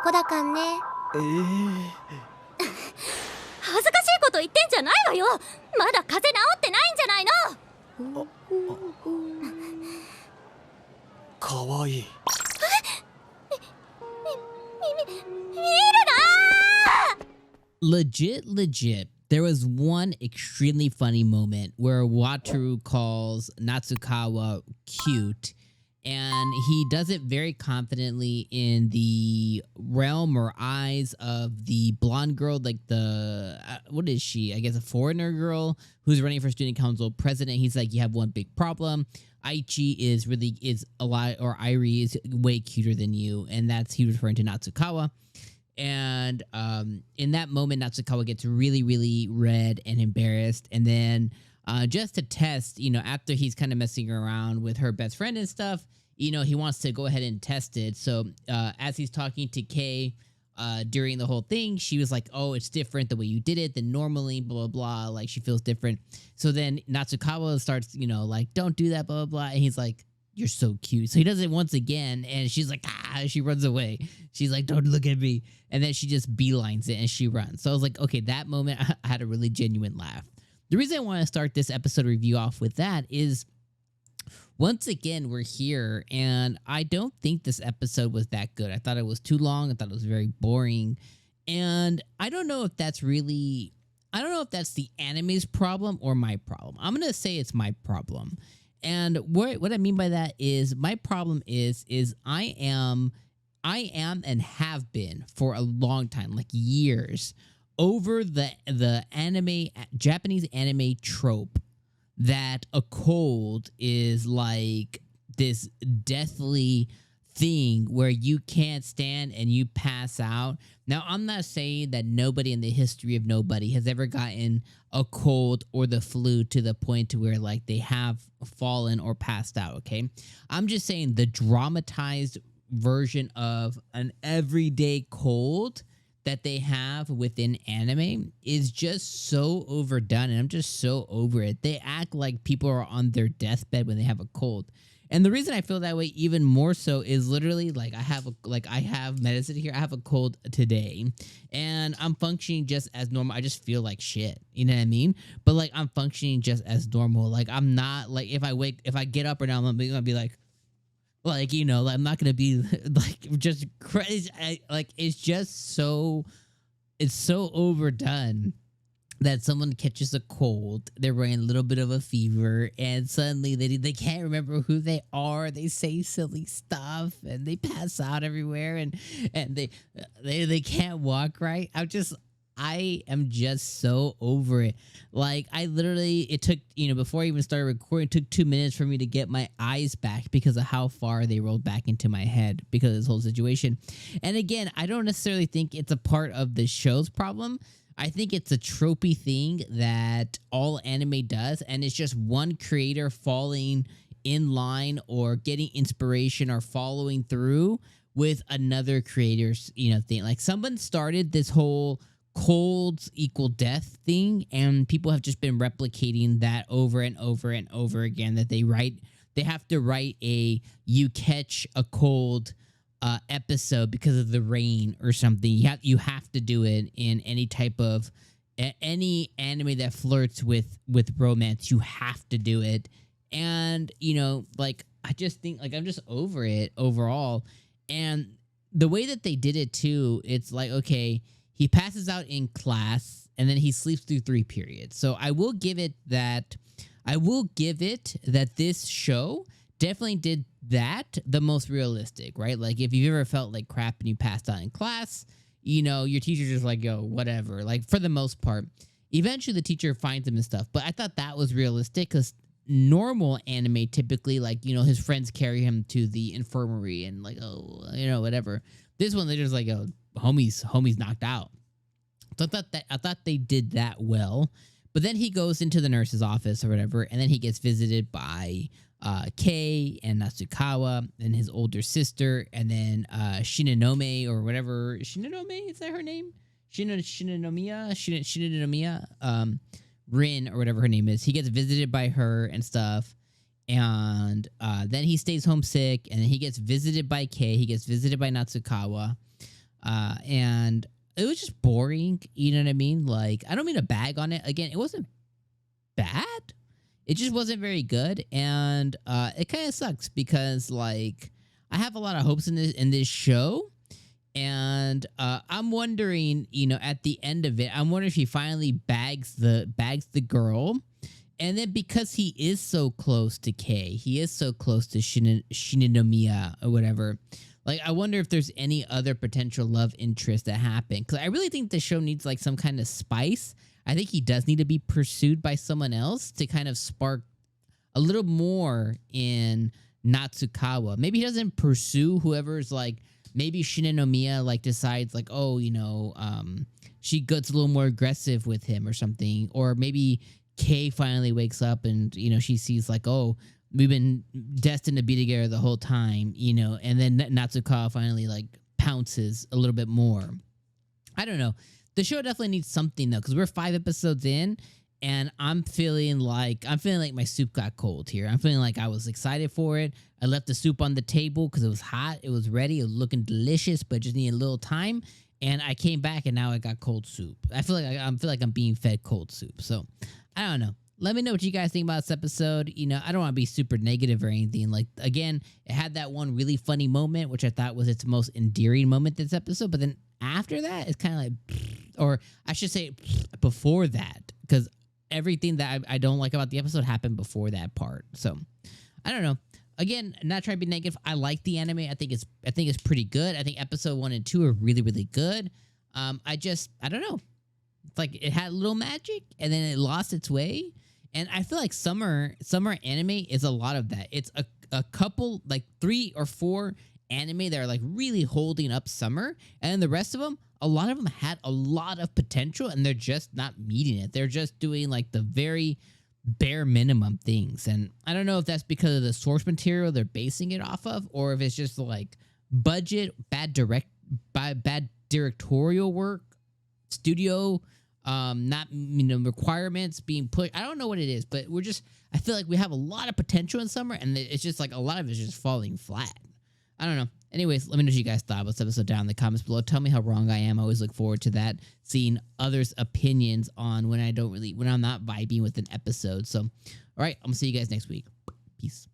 子だかんね。恥ずかしいこと言ってんじゃないわよ。まだ風邪治ってないんじゃないの。かわいい。見るなLegit. There was one extremely funny moment where Wataru calls Natsukawa cute, and he does it very confidently in the realm or eyes of the blonde girl, like the what is she? I guess a foreigner girl who's running for student council president. He's like, you have one big problem. Aichi is a lot, or Irie is way cuter than you, and he was referring to Natsukawa. And in that moment, Natsukawa gets really, really red and embarrassed. And then just to test, after he's kind of messing around with her best friend and stuff, he wants to go ahead and test it. So as he's talking to Kei during the whole thing, she was like, oh, it's different the way you did it than normally, blah, blah, blah. Like, she feels different. So then Natsukawa starts, like, don't do that, blah, blah, blah. And he's like, you're so cute. So he does it once again, and she's like, she runs away. She's like, don't look at me. And then she just beelines it, and she runs. So I was like, okay, that moment, I had a really genuine laugh. The reason I want to start this episode review off with that is, once again, we're here, and I don't think this episode was that good. I thought it was too long. I thought it was very boring. And I don't know if that's the anime's problem or my problem. I'm going to say it's my problem. And what I mean by that is, my problem is I am and have been for a long time, like years, over the Japanese anime trope that a cold is like this deathly thing where you can't stand and you pass out. Now, I'm not saying that nobody in the history of nobody has ever gotten a cold or the flu to the point to where like they have fallen or passed out, okay? I'm just saying the dramatized version of an everyday cold that they have within anime is just so overdone, and I'm just so over it. They act like people are on their deathbed when they have a cold. And the reason I feel that way even more so is literally like I have medicine here. I have a cold today, and I'm functioning just as normal. I just feel like shit. You know what I mean? But like I'm functioning just as normal. Like I'm not like if I get up right now, I'm gonna be like I'm not gonna be like just crazy. It's just it's so overdone that someone catches a cold, they're wearing a little bit of a fever, and suddenly they can't remember who they are. They say silly stuff, and they pass out everywhere, and they can't walk right. I am just so over it. Like, it took, before I even started recording, it took 2 minutes for me to get my eyes back because of how far they rolled back into my head because of this whole situation. And again, I don't necessarily think it's a part of the show's problem. I think it's a tropey thing that all anime does, and it's just one creator falling in line or getting inspiration or following through with another creator's, thing. Like, someone started this whole colds equal death thing, and people have just been replicating that over and over and over again, that they have to write a you catch a cold episode because of the rain or something. You have to do it in any type of any anime that flirts with romance. You have to do it. And I just think I'm just over it overall. And the way that they did it too, it's like, okay, he passes out in class and then he sleeps through 3 periods. So I will give it that this show definitely did that the most realistic, right? Like, if you've ever felt like crap and you passed out in class, your teacher's just like, yo, whatever. Like, for the most part, eventually the teacher finds him and stuff. But I thought that was realistic because normal anime typically, his friends carry him to the infirmary and whatever. This one, they're just like, yo, homie's knocked out. So I thought they did that well. But then he goes into the nurse's office or whatever, and then he gets visited by Kei and Natsukawa and his older sister, and then Shinonome or whatever. Shinonome, is that her name? Shinonomiya, Rin or whatever her name is. He gets visited by her and stuff, and then he stays homesick, and then he gets visited by Kei. He gets visited by Natsukawa. And it was just boring. You know what I mean? Like, I don't mean to bag on it. Again, it wasn't bad. It just wasn't very good, and it kind of sucks because like I have a lot of hopes in this show, and I'm wondering, you know, at the end of it, I'm wondering if he finally bags the girl, and then because he is so close to Kay, he is so close to Shinomiya or whatever. Like, I wonder if there's any other potential love interest that happen, because I really think the show needs like some kind of spice. I think he does need to be pursued by someone else to kind of spark a little more in Natsukawa. Maybe he doesn't pursue whoever's like, maybe Shinomiya like decides like, oh, you know, she gets a little more aggressive with him or something. Or maybe Kay finally wakes up and, you know, she sees like, oh, we've been destined to be together the whole time, you know, and then Natsukawa finally like pounces a little bit more. I don't know. The show definitely needs something though, because we're 5 episodes in, and I'm feeling like my soup got cold here. I'm feeling like I was excited for it. I left the soup on the table because it was hot, it was ready, it was looking delicious, but just needed a little time. And I came back, and now I got cold soup. I feel like I'm being fed cold soup. So I don't know. Let me know what you guys think about this episode. You know, I don't want to be super negative or anything. Like, again, it had that one really funny moment, which I thought was its most endearing moment this episode. But then after that, it's kind of like, or I should say before that, because everything that I don't like about the episode happened before that part. So I don't know. Again, not trying to be negative. I like the anime. I think it's pretty good. I think episode 1 and 2 are really, really good. I don't know. It's like it had a little magic, and then it lost its way. And I feel like summer anime is a lot of that. It's a couple, like 3 or 4 anime that are like really holding up summer, and then the rest of them, a lot of them had a lot of potential, and they're just not meeting it. They're just doing like the very bare minimum things. And I don't know if that's because of the source material they're basing it off of, or if it's just like budget, bad directorial work, studio not, you know, requirements being put. I don't know what it is, but I feel like we have a lot of potential in summer, and it's just like a lot of it's just falling flat. I don't know. Anyways, let me know what you guys thought about this episode down in the comments below. Tell me how wrong I am. I always look forward to that, seeing others' opinions on when I'm not vibing with an episode. So, all right, I'm gonna see you guys next week. Peace.